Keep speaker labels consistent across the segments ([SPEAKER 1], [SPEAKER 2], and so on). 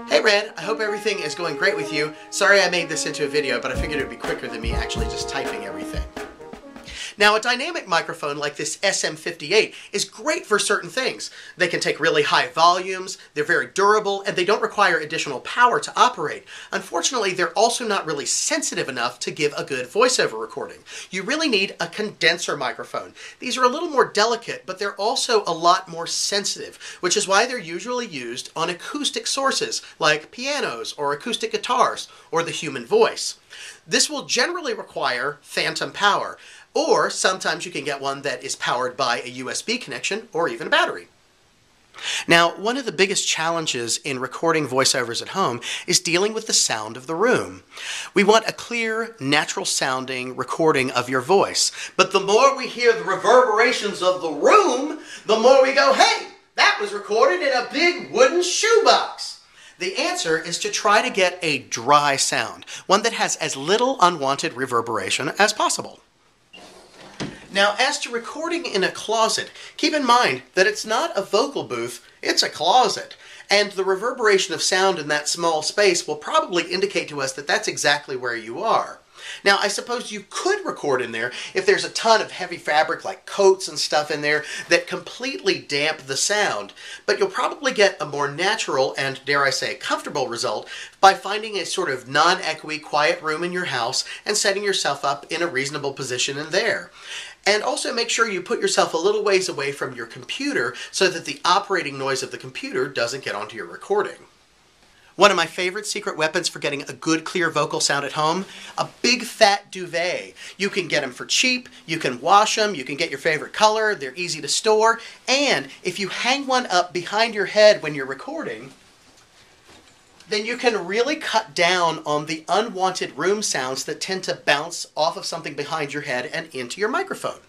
[SPEAKER 1] Hey Red, I hope everything is going great with you. Sorry I made this into a video, but I figured it would be quicker than me actually just typing everything. Now, a dynamic microphone like this SM58 is great for certain things. They can take really high volumes, they're very durable, and they don't require additional power to operate. Unfortunately, they're also not really sensitive enough to give a good voiceover recording. You really need a condenser microphone. These are a little more delicate, but they're also a lot more sensitive, which is why they're usually used on acoustic sources like pianos or acoustic guitars or the human voice. This will generally require phantom power, or sometimes you can get one that is powered by a USB connection or even a battery. Now, one of the biggest challenges in recording voiceovers at home is dealing with the sound of the room. We want a clear, natural sounding recording of your voice, but the more we hear the reverberations of the room, the more we go, hey, that was recorded in a big wooden shoebox. The answer is to try to get a dry sound, one that has as little unwanted reverberation as possible. Now, as to recording in a closet, keep in mind that it's not a vocal booth, it's a closet. And the reverberation of sound in that small space will probably indicate to us that that's exactly where you are. Now, I suppose you could record in there if there's a ton of heavy fabric like coats and stuff in there that completely damp the sound, but you'll probably get a more natural and, dare I say, comfortable result by finding a sort of non-echoey, quiet room in your house and setting yourself up in a reasonable position in there. And also make sure you put yourself a little ways away from your computer so that the operating noise of the computer doesn't get onto your recording. One of my favorite secret weapons for getting a good clear vocal sound at home, a big fat duvet. You can get them for cheap, you can wash them, you can get your favorite color, they're easy to store, and if you hang one up behind your head when you're recording, then you can really cut down on the unwanted room sounds that tend to bounce off of something behind your head and into your microphone.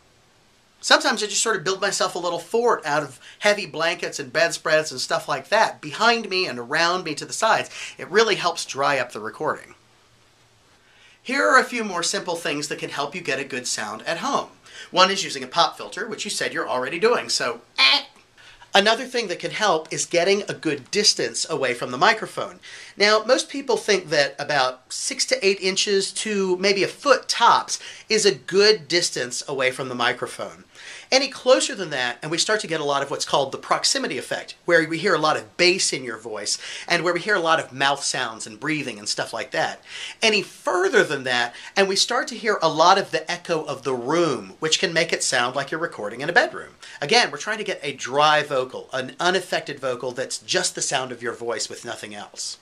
[SPEAKER 1] Sometimes I just sort of build myself a little fort out of heavy blankets and bedspreads and stuff like that behind me and around me to the sides. It really helps dry up the recording. Here are a few more simple things that can help you get a good sound at home. One is using a pop filter, which you said you're already doing, so Another thing that can help is getting a good distance away from the microphone. Now, most people think that about 6 to 8 inches to maybe a foot tops is a good distance away from the microphone. Any closer than that, and we start to get a lot of what's called the proximity effect, where we hear a lot of bass in your voice, and where we hear a lot of mouth sounds and breathing and stuff like that. Any further than that, and we start to hear a lot of the echo of the room, which can make it sound like you're recording in a bedroom. Again, we're trying to get a dry vocal, an unaffected vocal that's just the sound of your voice with nothing else.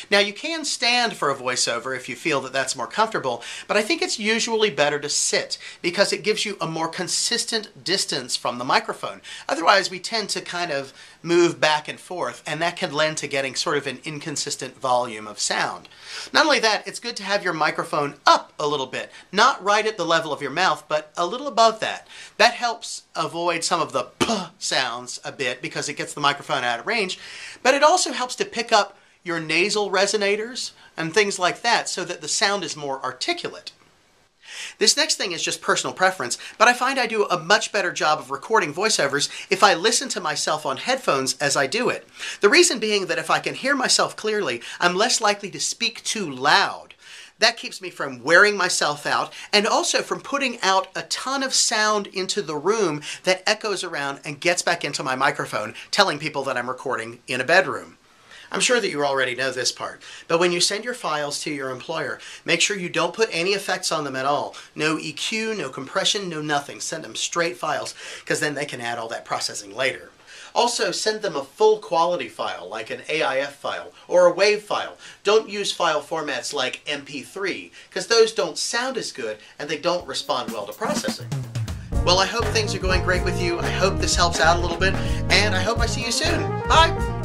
[SPEAKER 1] Now, you can stand for a voiceover if you feel that that's more comfortable, but I think it's usually better to sit because it gives you a more consistent distance from the microphone. Otherwise, we tend to kind of move back and forth, and that can lend to getting sort of an inconsistent volume of sound. Not only that, it's good to have your microphone up a little bit, not right at the level of your mouth, but a little above that. That helps avoid some of the puh sounds a bit because it gets the microphone out of range, but it also helps to pick up your nasal resonators and things like that so that the sound is more articulate. This next thing is just personal preference, but I find I do a much better job of recording voiceovers if I listen to myself on headphones as I do it. The reason being that if I can hear myself clearly, I'm less likely to speak too loud. That keeps me from wearing myself out and also from putting out a ton of sound into the room that echoes around and gets back into my microphone, telling people that I'm recording in a bedroom. I'm sure that you already know this part, but when you send your files to your employer, make sure you don't put any effects on them at all. No EQ, no compression, no nothing. Send them straight files, because then they can add all that processing later. Also, send them a full quality file, like an AIF file or a WAV file. Don't use file formats like MP3, because those don't sound as good and they don't respond well to processing. Well, I hope things are going great with you. I hope this helps out a little bit, and I hope I see you soon. Bye!